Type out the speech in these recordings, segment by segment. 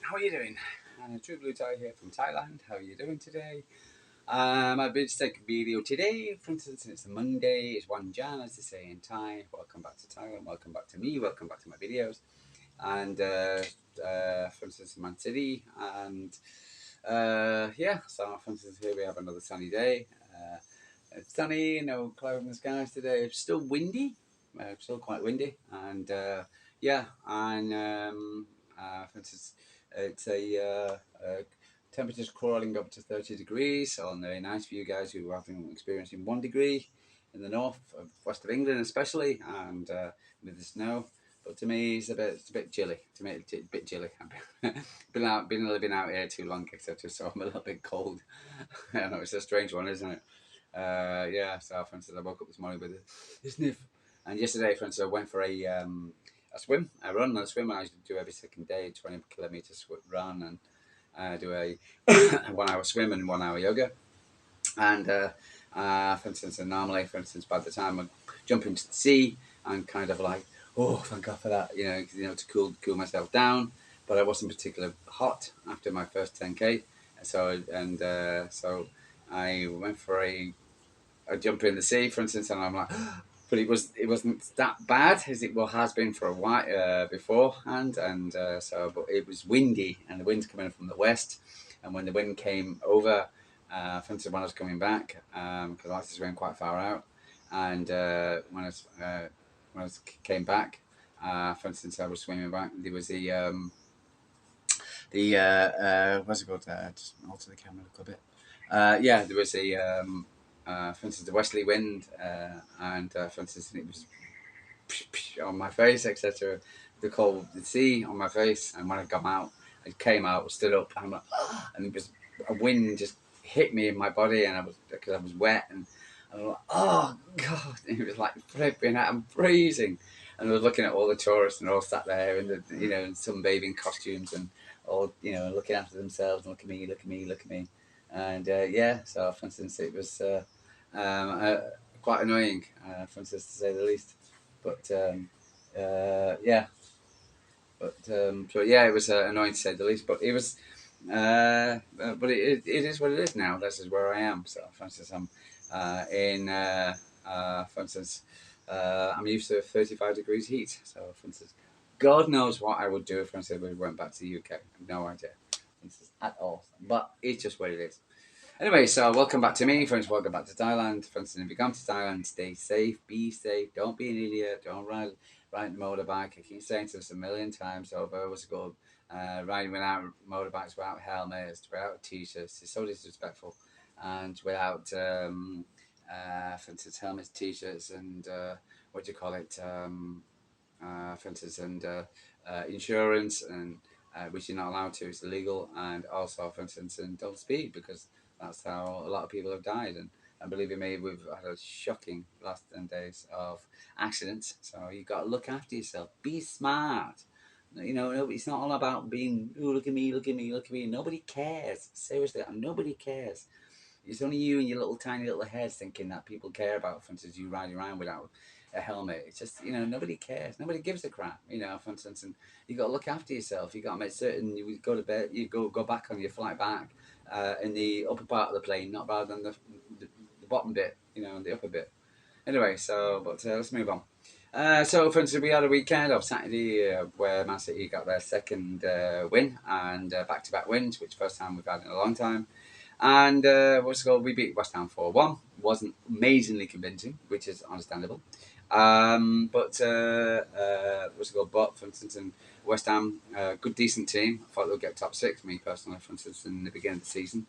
How are you doing? Trueblue Thai here from Thailand. How are you doing today? I've been to take a video today. For instance, it's a Monday. It's 1 Jan, as they say in Thai. Welcome back to Thailand. Welcome back to me. Welcome back to my videos. And for instance, Man City. And yeah, so for instance, here we have another sunny day. It's sunny, no cloud in the skies today. It's still windy. Still quite windy. And yeah, and for instance, it's temperatures crawling up to 30 degrees, so very nice for you guys who are experiencing 1 degree in the north of west of England, especially, and with the snow. But to me, it's a bit chilly. To me, it's a bit chilly. I've been living out here too long, etc. So I'm a little bit cold. I know it's a strange one, isn't it? Yeah. So, for instance, I woke up this morning with a sniff, and yesterday, for instance, I went for a swim. I run and I swim. I usually do every second day, 20 kilometers run, and do a 1 hour swim and 1 hour yoga. And for instance, and normally, for instance, by the time I jump into the sea, I'm kind of like, oh, thank God for that, to cool myself down. But I wasn't particularly hot after my first 10K, so I went for a jump in the sea, for instance, and I'm like, but it wasn't that bad as it has been for a while beforehand, and but it was windy, and the wind's coming from the west, and when the wind came over, for instance, when I was coming back, because I was going quite far out, and when I came back, for instance, I was swimming back. There was the what's it called? Just alter the camera a little bit. Yeah, there was for instance, the westerly wind, and for instance, it was on my face, etc. The sea on my face, and when I came out, stood up, and I'm like, and it was a wind just hit me in my body, and because I was wet, and I was like, oh God, and it was like flipping out, I'm freezing, and I was looking at all the tourists, and all sat there in in sunbathing costumes, and all looking after themselves, and look at me, look at me, look at me, and yeah, so for instance, it was quite annoying, for instance, to say the least. But yeah, so yeah, it was annoying to say the least. But it was, but it is what it is now. This is where I am. So, for instance, I'm for instance, I'm used to 35 degrees heat. So, for instance, God knows what I would do if, for instance, we went back to the UK. I have no idea, for instance, at all. But it's just what it is. Anyway, so welcome back to me, friends. Welcome back to Thailand. For instance, if you come to Thailand, stay safe, be safe, don't be an idiot, don't ride the motorbike. I keep saying to this a million times over. What's it called? Riding without motorbikes, without helmets, without t-shirts. It's so disrespectful. And without, for instance, helmets, t-shirts, and what do you call it? For instance, and insurance, and which you're not allowed to. It's illegal. And also, for instance, and don't speed, because that's how a lot of people have died. And believe you me, we've had a shocking last 10 days of accidents. So you've got to look after yourself. Be smart. It's not all about being, oh, look at me, look at me, look at me. Nobody cares. Seriously, nobody cares. It's only you and your little tiny little heads thinking that people care about, for instance, you riding around without a helmet. It's just, nobody cares. Nobody gives a crap, for instance. And you got to look after yourself. You got to make certain you go to bed, you go back on your flight back in the upper part of the plane, not rather than the bottom bit, the upper bit. Anyway, but let's move on. So, for instance, we had a weekend of Saturday where Man City got their second win, and back-to-back wins, which first time we've had in a long time. And what's it called? We beat West Ham 4-1. Wasn't amazingly convincing, which is understandable. But what's it called? But for instance, in West Ham, good decent team. I thought they'll get top six. Me personally, for instance, in the beginning of the season,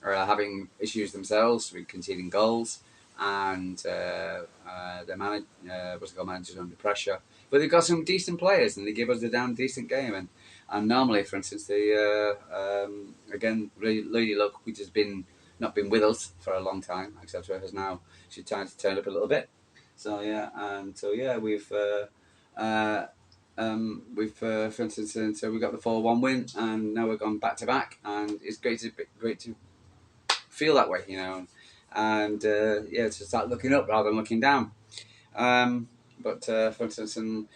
having issues themselves with conceding goals, and their managers under pressure. But they've got some decent players, and they give us a damn decent game. And normally, for instance, the again, Lady Luck, which has not been with us for a long time, etc., has now she's trying to turn up a little bit. So yeah, and so yeah, for instance, and so we got the 4-1 win, and now we're gone back to back, and it's great to feel that way, and yeah, to start looking up rather than looking down. But for instance, and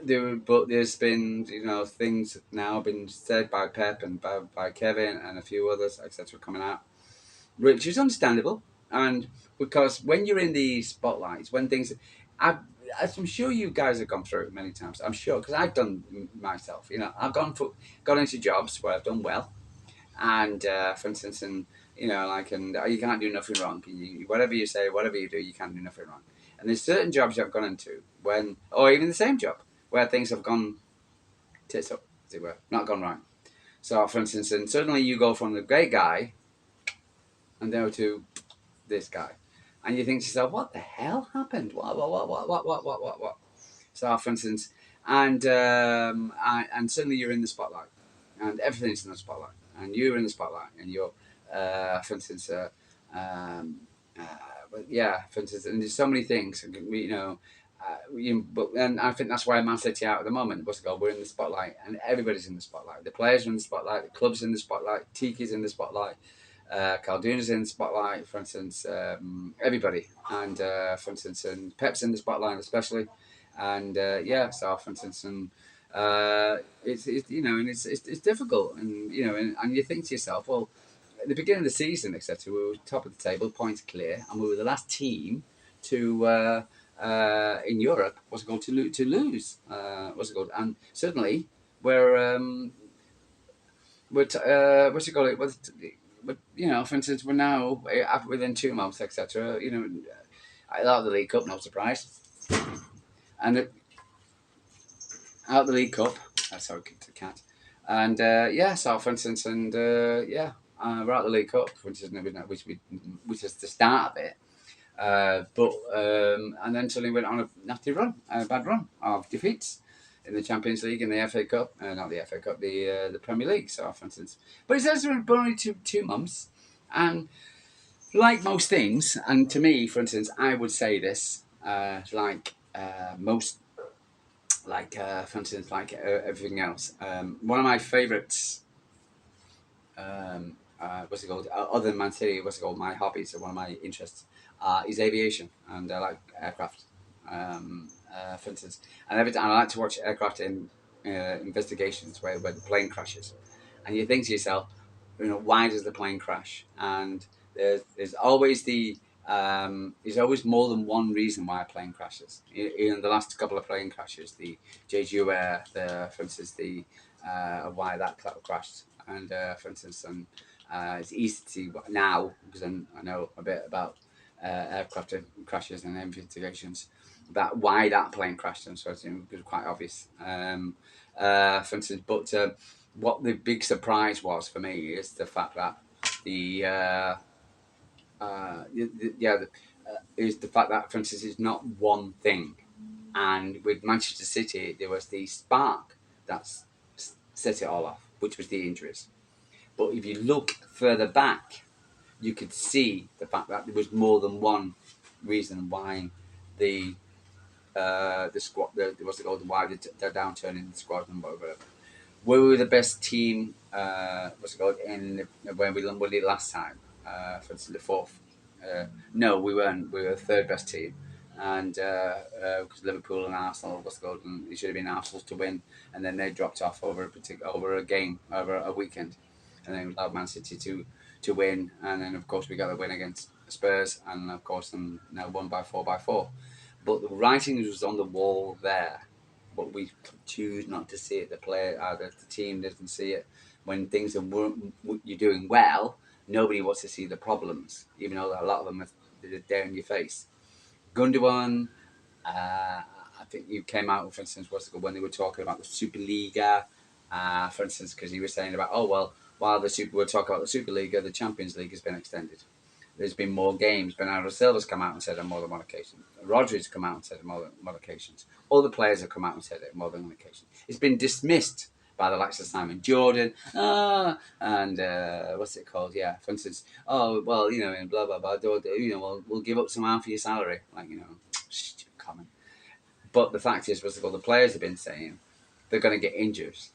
but there's been things now been said by Pep and by Kevin and a few others etc. coming out, which is understandable. And because when you're in the spotlights, when things, I, as I'm sure you guys have gone through it many times. I'm sure because I've done myself. I've gone into jobs where I've done well, and for instance, and you can't do nothing wrong. Whatever you say, whatever you do, you can't do nothing wrong. And there's certain jobs I've gone into or even the same job, where things have gone tits up, as it were, not gone right. So, for instance, and suddenly you go from the great guy and down to this guy, and you think to yourself, "What the hell happened? What?" So, for instance, and suddenly you're in the spotlight, and everything's in the spotlight, and you're in the spotlight, and you're, for instance, um, uh, for instance, and there's so many things, but and I think that's why Man City out at the moment. What's it called? We're in the spotlight, and everybody's in the spotlight. The players are in the spotlight. The club's in the spotlight. Tiki's in the spotlight. Calduna's in the spotlight, for instance. Everybody, and for instance, and Pep's in the spotlight especially, and so for instance, and it's difficult, and you think to yourself, well, at the beginning of the season, etc., we were top of the table, points clear, and we were the last team to in Europe was going to lose. What's it called? And suddenly what's it called? For instance, we're now within 2 months, etc. Out of the League Cup, no surprise, and out of the League Cup. Sorry, kicked the cat. And so for instance, and we're out of the League Cup, which is the start of it. And then suddenly went on a nasty run, a bad run of defeats in the Champions League and the FA Cup, not the FA Cup, the Premier League. So for instance, but it's also been only 2 months, and like most things, and to me, for instance, I would say this, most, for instance, everything else. One of my favourites, what's it called? Other than Man City, what's it called? My hobbies or one of my interests is aviation, and I like aircraft. For instance, and every time I like to watch aircraft in investigations where the plane crashes, and you think to yourself, why does the plane crash? And there's always there's always more than one reason why a plane crashes. In the last couple of plane crashes, the Jeju Air, for instance, why that crashed, and for instance, and it's easy to see now because I know a bit about aircraft crashes and investigations that why that plane crashed, and so it was quite obvious. For instance, but what the big surprise was for me is the fact that the is the fact that, for instance, it's not one thing. And with Manchester City, there was the spark that set it all off, which was the injuries. But if you look further back, you could see the fact that there was more than one reason why the squad, what's it called, why the downturn in the squad and whatever. We were the best team. What's it called? When we won it last time, for instance, the fourth. No, we weren't. We were the third best team, and because Liverpool and Arsenal, what's it called, and it should have been Arsenal to win, and then they dropped off over a game, over a weekend, and then allowed Man City to win, and then of course we got the win against Spurs, and of course and now won by 4-4. But the writing was on the wall there, but we choose not to see it. The team doesn't see it. When things you're doing well, nobody wants to see the problems, even though a lot of them are there in your face. Gundogan, I think you came out, for instance, when they were talking about the Superliga, for instance, because he was saying about, while we're talking about the Superliga, the Champions League has been extended. There's been more games. Bernardo Silva's come out and said it on more than one occasion. Rodri's come out and said it on more than one occasions. All the players have come out and said it on more than one occasion. It's been dismissed by the likes of Simon Jordan, and what's it called? Yeah, for instance, and blah blah blah. We'll give up some half of your salary, stupid comment. But the fact is, what's it called? The players have been saying they're going to get injuries.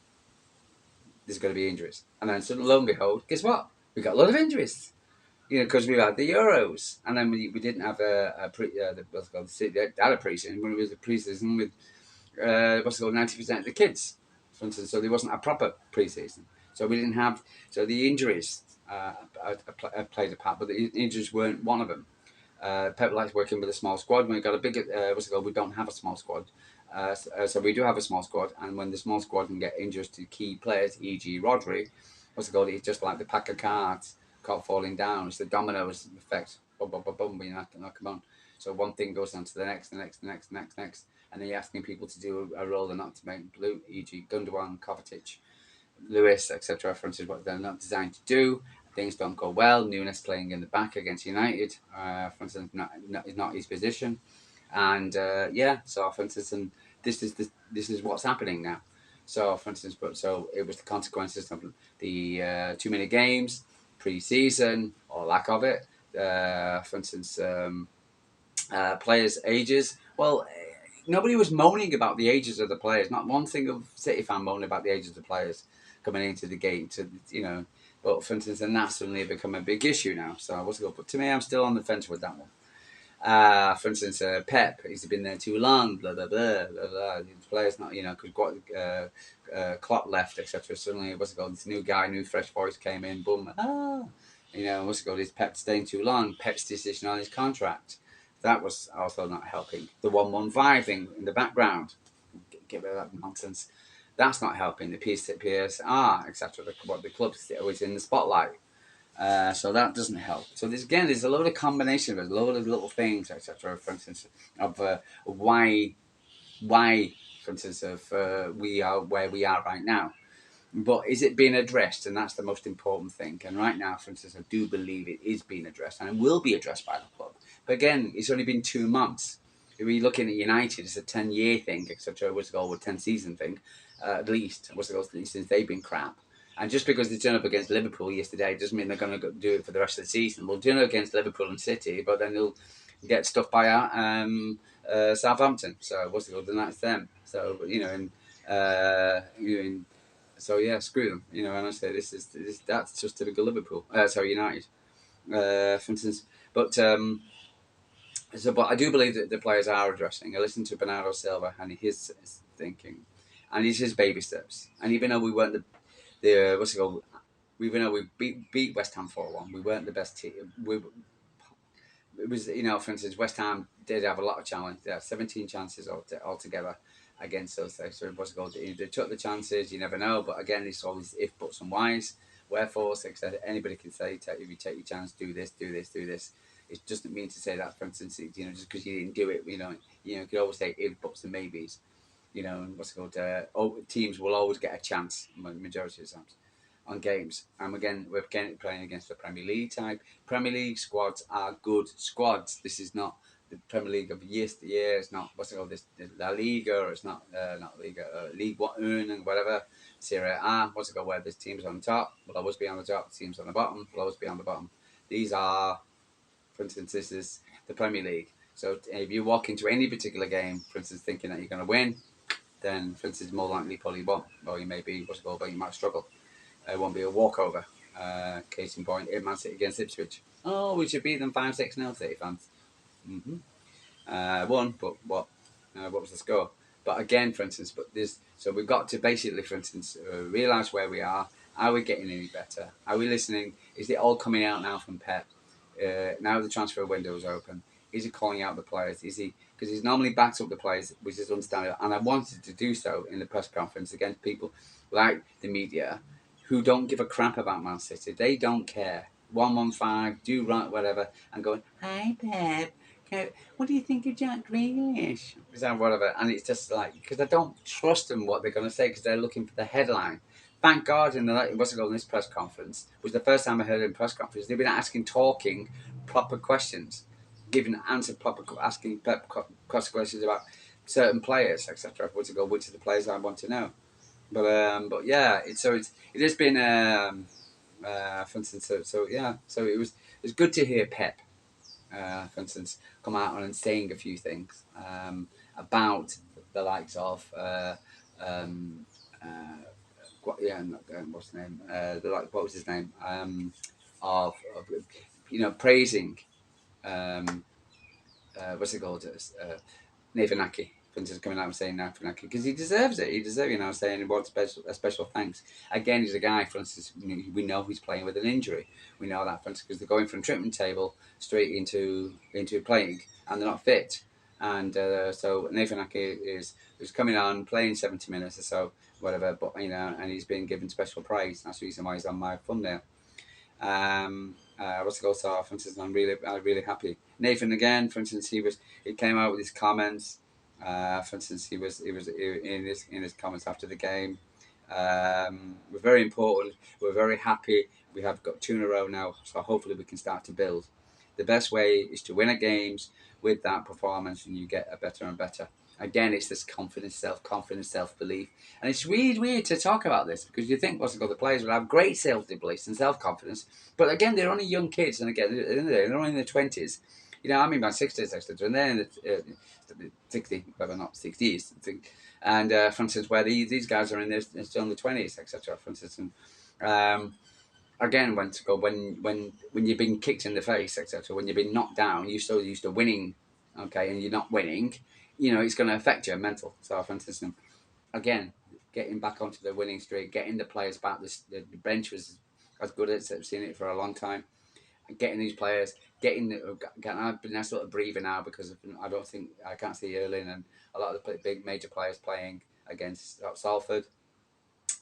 There's going to be injuries, and then suddenly, lo and behold, guess what? We got a lot of injuries. Because we had the Euros, and then we didn't have what's called, they had a pre-season when it was a pre-season with what's it called, 90% of the kids, for instance. So there wasn't a proper pre-season. So we didn't have. So the injuries played a part, but the injuries weren't one of them. Pep likes working with a small squad. When we got a big, what's it called? We don't have a small squad, so we do have a small squad. And when the small squad can get injuries to key players, e.g., Rodri, what's it called? It's just like the pack of cards caught falling down. It's the dominoes effect. Boom, boom, boom, boom. You knock them on. So one thing goes on to the next, and then you're asking people to do a role they're not to make blue, e.g., Gundogan, Kovacic, Lewis, etc. For instance, what they're not designed to do. Things don't go well. Nunes playing in the back against United, for instance, is not his position, and so for instance, and this is what's happening now. So, for instance, so it was the consequences of the too many games, pre-season or lack of it. For instance, players' ages. Well, nobody was moaning about the ages of the players. Not one single City fan moaning about the ages of the players coming into the game. But for instance, and that's suddenly become a big issue now. So what's it called? But to me, I'm still on the fence with that one. For instance, Pep, he's been there too long. Blah blah blah blah blah. The players not, because Klopp left, etc. Suddenly, what's it called? This new guy, new fresh voice came in. Boom. What's it called? Is Pep staying too long? Pep's decision on his contract. That was also not helping. The 115 thing in the background, get rid of that nonsense. That's not helping. The PSR, etc. What the club's always in the spotlight. So that doesn't help. So there's a lot of combination of a lot of little things, etc. For instance, of why, for instance, of we are where we are right now. But is it being addressed? And that's the most important thing. And right now, for instance, I do believe it is being addressed and it will be addressed by the club. But again, it's only been 2 months. If we're looking at United, it's a 10-year thing, etc. What's it called? A 10-season thing, at least. What's it called? Since they've been crap. And just because they turn up against Liverpool yesterday doesn't mean they're going to do it for the rest of the season. They'll turn up against Liverpool and City, but then they'll get stuffed by Southampton. So what's it called? Then that's them. So so yeah, screw them. And I say that's just typical Liverpool. United, for instance. But I do believe that the players are addressing. I listened to Bernardo Silva and his thinking, and it's his baby steps. And even though we weren't the what's it called, even though we beat West Ham 4-1, we weren't the best team. It was, for instance, West Ham did have a lot of challenge. They had 17 chances altogether against us. So what's it called? They took the chances. You never know. But again, it's always if, buts, and whys. Wherefore, anybody can say, if you take your chance, do this, do this, do this. It doesn't mean to say that, for instance, just because you didn't do it, you could always say if, buts, and maybes. And what's it called? Teams will always get a chance, majority of the times, on games. And again, we're playing against the Premier League type. Premier League squads are good squads. This is not the Premier League of yesteryear. It's not what's it called? This La Liga, or it's not Liga, League One and whatever. Serie A. What's it called? Where there's teams on top will always be on the top. Teams on the bottom will always be on the bottom. These are, for instance, this is the Premier League. So if you walk into any particular game, for instance, thinking that you're going to win, then, for instance, more likely probably won't. Or you may be what's it called? But you might struggle. It won't be a walkover. Case in point, Man City against Ipswich. Oh, we should beat them 5-6-0, City fans. Won, but what? What was the score? But again, for instance, so we've got to basically, for instance, realise where we are. Are we getting any better? Are we listening? Is it all coming out now from Pep? Now the transfer window is open. Is he calling out the players? Is he, because he's normally backs up the players, which is understandable. And I wanted to do so in the press conference against people like the media who don't give a crap about Man City. They don't care. 115, do right, whatever, and going, hi Pep, what do you think of Jack Grealish? Whatever. And it's just like, because I don't trust them what they're going to say, because they're looking for the headline. Thank God, in this press conference was the first time I heard in press conference. They've been talking proper questions, asking questions about certain players, etc. Which are the players I want to know. But yeah, it has been for instance, so it was good to hear Pep, for instance, come out and saying a few things about the likes of what's his name? What was his name? Of praising what's it called? Nathan Aki. for instance, coming out and saying that because he deserves it. He deserves, saying what a special thanks. Again, he's a guy, for instance, we know he's playing with an injury. We know that, for instance, because they're going from treatment table straight into playing, and they're not fit. And so Nathan Ake is coming on, playing 70 minutes or so, whatever. But and he's been given special praise. That's the reason why he's on my thumbnail. What's the goal so for instance, I'm really happy. Nathan again, for instance, he came out with his comments. For instance, he was in his comments after the game. We're very important. We're very happy. We have got 2 in a row now, so hopefully we can start to build. The best way is to win at games with that performance, and you get a better and better. Again, it's this confidence, self-confidence, self-belief. And it's really weird to talk about this because you think the players will have great self-belief and self-confidence. But again, they're only young kids. And again, they're only in their 20s. I'm in my 60s, actually. And they're in the 60, whether not 60s. And for instance, where these guys are in their still in the 20s, etc. For instance, and again, when you've been kicked in the face, etc. When you've been knocked down, you're so used to winning, okay, and you're not winning. It's going to affect your mental. So, for instance, again, getting back onto the winning streak, getting the players back. The bench was as good as I've seen it for a long time. Getting these players, I've been sort of breathing now because I can't see Erling and a lot of the big major players playing against Salford.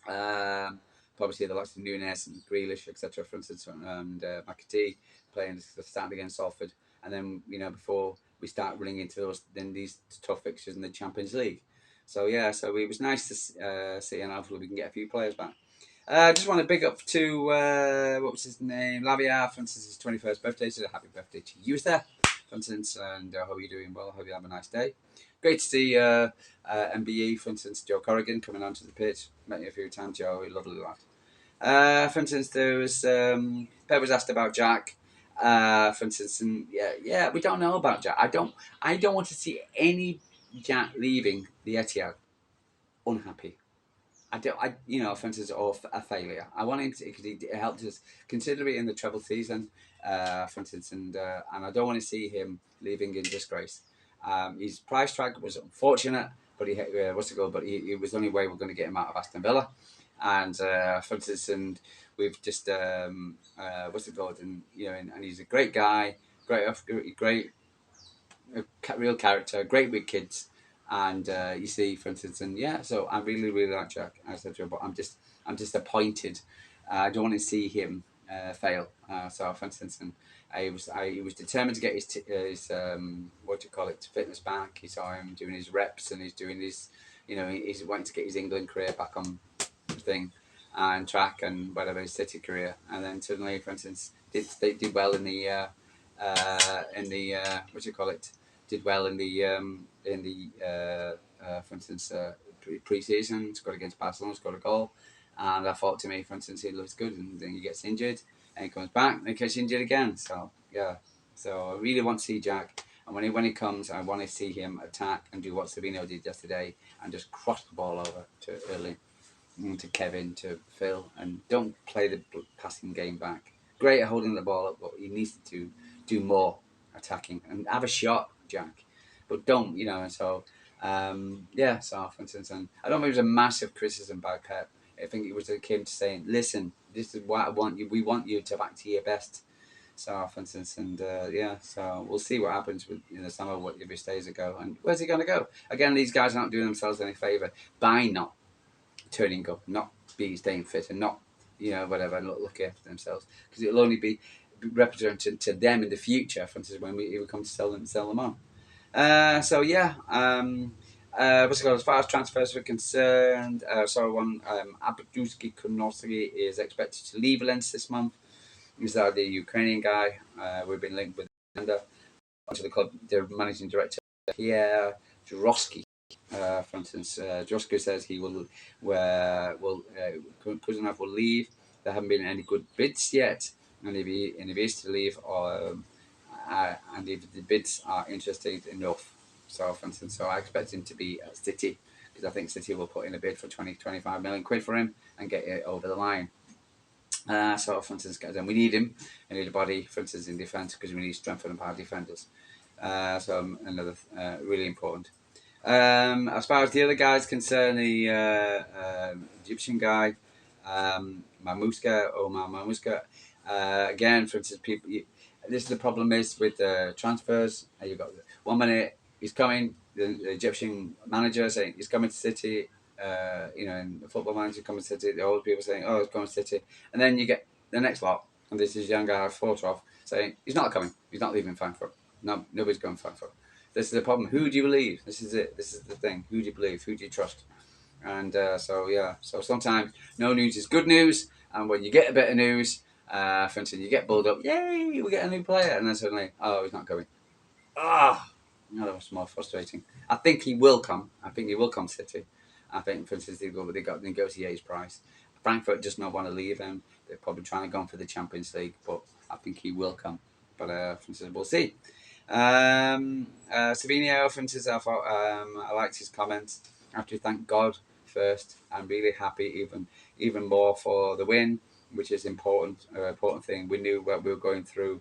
Probably see the likes of Nunes and Grealish, etc. For instance, and McAtee playing starting against Salford, and then before we start running into these tough fixtures in the Champions League. So so it was nice to see, and hopefully we can get a few players back. I just want to big up to what was his name, Lavia, for instance, his 21st birthday. So happy birthday to you, there, for instance, and I hope you're doing well. I hope you have a nice day. Great to see MBE, for instance, Joe Corrigan coming onto the pitch. Met you a few times, Joe. Lovely lad. For instance, there was Pep was asked about Jack. For instance, and we don't know about Jack. I don't want to see any Jack leaving the Etihad unhappy. For instance, or a failure. I want him to, because he helped us considerably in the treble season, for instance, and I don't want to see him leaving in disgrace. His price tag was unfortunate, but it was the only way we're going to get him out of Aston Villa, and for instance, and we've just and he's a great guy, great real character, great with kids. And you see, for instance, so I really like Jack, etc. But I'm disappointed. I don't want to see him fail. So, for instance, and he was determined to get his fitness back. He saw him doing his reps, and he's doing his, he's wanting to get his England career back on thing, and track and whatever his City career. And then suddenly, for instance, they did well in the did well in the for instance, pre-season, scored against Barcelona, scored a goal, and I thought, to me, for instance, he looks good, and then he gets injured, and he comes back, and he gets injured again. So so I really want to see Jack, and when he comes, I want to see him attack and do what Savino did yesterday, and just cross the ball over to Erling, to Kevin, to Phil, and don't play the passing game back. Great at holding the ball up, but he needs to do more attacking and have a shot, Jack. But don't, so so for instance, and I don't think it was a massive criticism by Pep. I think it was akin to saying, listen, this is what I want you. We want you to back to your best. So, for instance, and so we'll see what happens with the summer. What if he stays a go, and where's he going to go? Again, these guys aren't doing themselves any favour by not turning up, not staying fit, and not whatever, looking after themselves, because it'll only be represented to them in the future. For instance, when we come to sell them on. What's it called? As far as transfers are concerned, Abduski Kunosky is expected to leave Lens this month. He's the Ukrainian guy. We've been linked with to the club, the managing director Pierre Jurowski. For instance, Jurowski says he Kuzanov will leave. There haven't been any good bids yet, and if he is to leave, and if the bids are interested enough. So, for instance, I expect him to be at City, because I think City will put in a bid for 20-25 million quid for him and get it over the line. So, for instance, then we need him. We need a body, for instance, in defence, because we need strength and power defenders. So, another really important. As far as the other guys concerned, the Egyptian guy, Mamuska, again, for instance, this is the problem is with transfers. You've got 1 minute he's coming, the Egyptian manager saying he's coming to City. And the football manager coming to City. The old people saying, "Oh, he's coming to City," and then you get the next lot, and this is young guy Fortrov saying he's not coming. He's not leaving Frankfurt. No, nobody's going to Frankfurt. This is the problem. Who do you believe? This is it. This is the thing. Who do you believe? Who do you trust? And so sometimes no news is good news. And when you get a bit of news, for instance, you get bulled up. Yay, we get a new player, and then suddenly, oh, he's not coming. Ah, no, that was more frustrating. I think he will come. I think he will come City. I think, for instance, they got to negotiate his price. Frankfurt does not want to leave him. They're probably trying to go on for the Champions League, but I think he will come. But for instance, we'll see. Savinio, for instance, I thought I liked his comments. I have to thank God first. I'm really happy, even more for the win, which is important. Important thing. We knew what we were going through,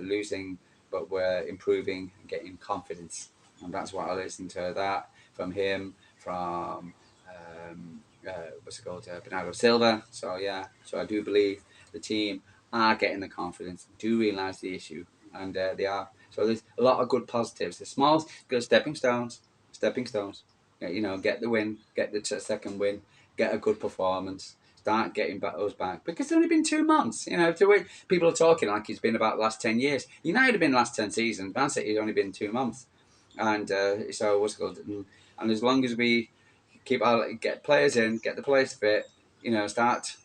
losing, but we're improving, and getting confidence, and that's what I listened to that from him, from what's it called, Bernardo Silva. So yeah, so I do believe the team are getting the confidence, do realise the issue, and they are. So there's a lot of good positives. The small, good stepping stones, stepping stones. Get the win, get the second win, get a good performance, start getting those back. Because it's only been 2 months. People are talking like it's been about the last 10 years. United have been the last 10 seasons. Man City has only been 2 months. And so what's it called? And as long as we get players in, get the players fit, start,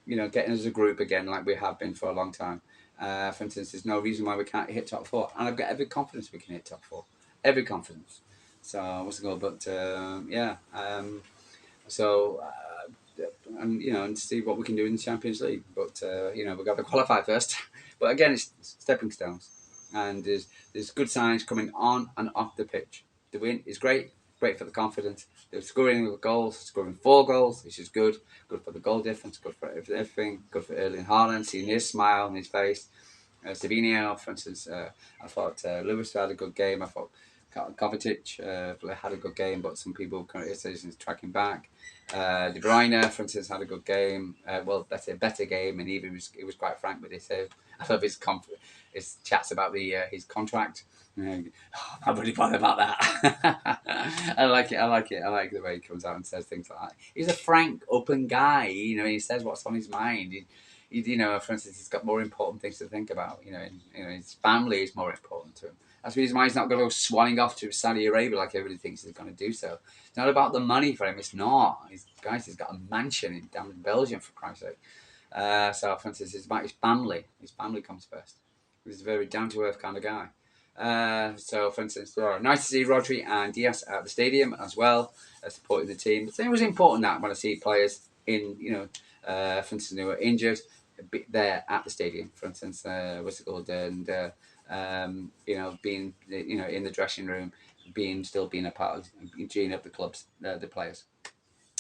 getting as a group again like we have been for a long time. For instance, there's no reason why we can't hit top four, and I've got every confidence we can hit top four, every confidence. So what's it called? But yeah, so and to see what we can do in the Champions League. But we've got to qualify first. But again, it's stepping stones, and there's good signs coming on and off the pitch. The win is great for the confidence. They're scoring goals, scoring 4 goals, which is good for the goal difference, good for everything, good for Erling Haaland, seeing his smile on his face. Savinio, for instance, I thought Lewis had a good game. I thought Kovacic had a good game, but some people criticise his tracking back. De Bruyne, for instance, had a good game. Better game, and he was quite frank with this. I love his chats about his contract. I'm not really bothered about that. I like it. I like the way he comes out and says things like that. He's a frank, open guy. He says what's on his mind. For instance, he's got more important things to think about. His family is more important to him. That's the reason why he's not going to go swanning off to Saudi Arabia like everybody thinks he's going to do so. It's not about the money for him. It's not. He's got a mansion in damn Belgium, for Christ's sake. So, for instance, it's about his family. His family comes first. He's a very down-to-earth kind of guy. So, for instance, nice to see Rodri and Diaz at the stadium as well, supporting the team. But it was important that when I see players in, for instance, who were injured, there at the stadium, for instance, what's it called, and being in the dressing room, still being a part of geeing up the clubs, the players.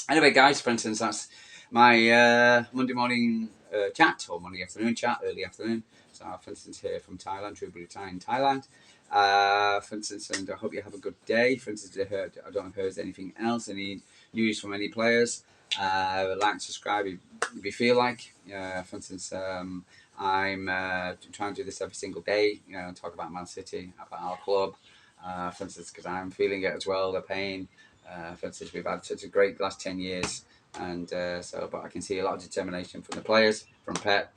Anyway, guys, for instance, that's my Monday morning chat, or Monday afternoon chat, early afternoon. So, for instance, here from Thailand, Trueblue in Thailand. For instance, and I hope you have a good day. For instance, I don't know if there's anything else, any news from any players. Like, subscribe if you feel like. For instance, I'm trying to do this every single day. Talk about Man City, about our club. For instance, because I'm feeling it as well, the pain. For instance, we've had such a great last 10 years, and but I can see a lot of determination from the players, from Pep,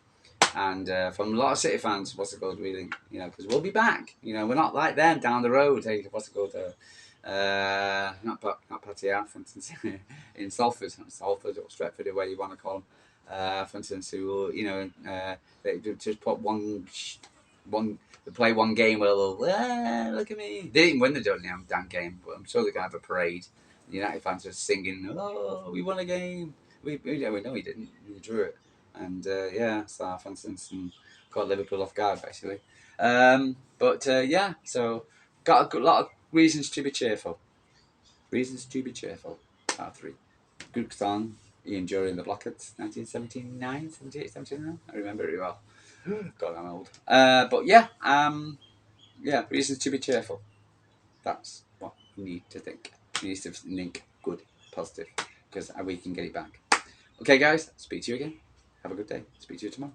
and from a lot of City fans. What's it called? Really, because we'll be back. We're not like them down the road. Hey, what's it called? Not Pattaya, for instance, in Salford or Stretford, or where you want to call them. For instance, who will, they just put one. They play one game where they'll look at me. They didn't win the damn game, but I'm sure they're gonna have a parade. The United fans are singing, "Oh, we won a game." We know we didn't. We drew it, and so for instance, and caught Liverpool off guard basically. So got a lot of reasons to be cheerful. Reasons to be cheerful. Part 3. Good song. Ian during the Blockheads, 1979, 78, 79. I remember it well. God, I'm old. Reasons to be cheerful. That's what need to think. You need to think good, positive, because we can get it back. Okay, guys, speak to you again. Have a good day. Speak to you tomorrow.